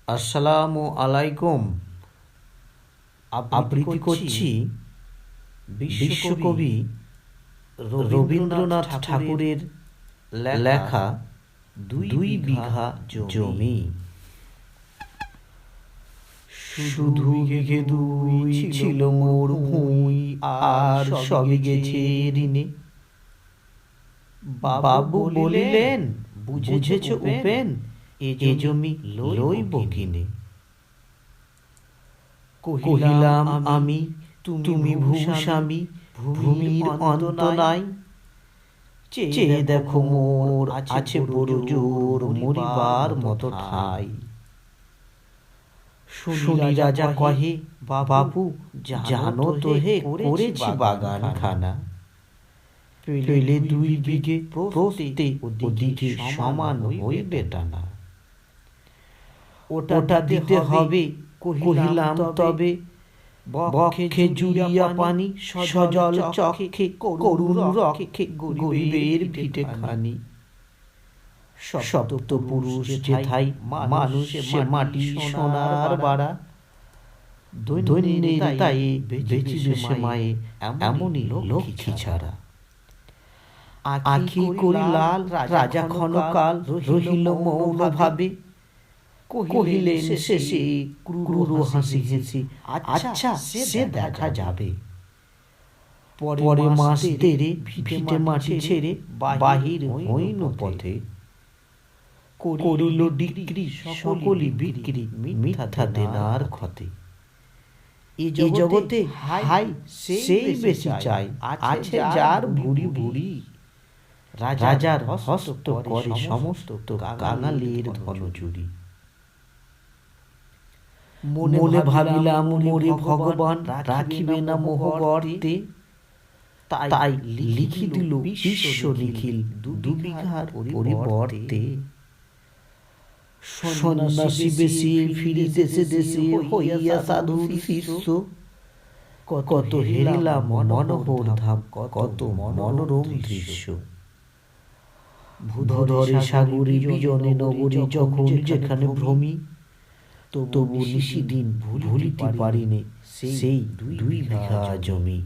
আসসালামু আলাইকুম। আবৃত্তি করছি বিশ্বকবি রবীন্দ্রনাথ ঠাকুরের লেখা 2 বিঘা জমি। শুধু বিঘে 2 ছিল মোর ভুঁই, আর সবই গেছে ঋণে। বাবু বলিলেন, বুঝেছ উপেন, এ জমি লইব কিনে। কহিলাম আমি, তুমি ভূস্বামী, ভূমির অন্ত নাই। চেয়ে দেখো মোর আছে বড় জোর, মরিবার মতো ঠাই। শুনি রাজা কহে, বাপু জানো তো হে করেছি বাগান খানা। পেলে 2 বিঘে প্রস্তে ওদিকে সমান হইবে টানা। ওটা দিতে হবে, কহিলাম তবে, বক্ষে জুড়িয়া পানি, সজল চক্ষে করুণ রক্ষে গরিবের ভিটে খানি। সপ্ত পুরুষ যেথায় মানুষ সে মাটি সোনার বাড়া। দৈন্যের তায়ে বেচিবে সে মায়ে, এমনই লক্ষ্মী ছাড়া। আখি করি লাল, রাজা ক্ষণকাল রহিল মৌন ভাবে। কহিলেন শেষে ক্রূর হাসি হেসে, আচ্ছা সে দেখা যাবে। পরে মাস তেরে ভিটে মাটি ছেড়ে বাহির হইন পথে। করিল ডিক্রি সকলি বিক্রি, মিথ্যা দেনার ক্ষতে। এ জগতে হাই সেই বেশি চাই, আছে যার ভুরি ভুরি। রাজার হস্ত করে সমস্ত কাঙালের ধন চুরি। মনে ভাবিলাম মোরে ভগবান রাখিবে না মোহ গর্তে। তাই লিখি দিল বিশ্ব নিখিল 2 বিঘার পরিবর্তে। সন্ন্যাসী বেশি ফিরি দেশে দেশে হইয়া সাধুর শিষ্য। কত হেরিলাম মনোহর ধাম, কত মনোরম দৃশ্য। ভূধরে সাগরী বিজনে নগরী যখন যেখানে ভ্রমি। তবু নিশিদিন ভুলিতে পারিনে সেই 2 বিঘা জমি।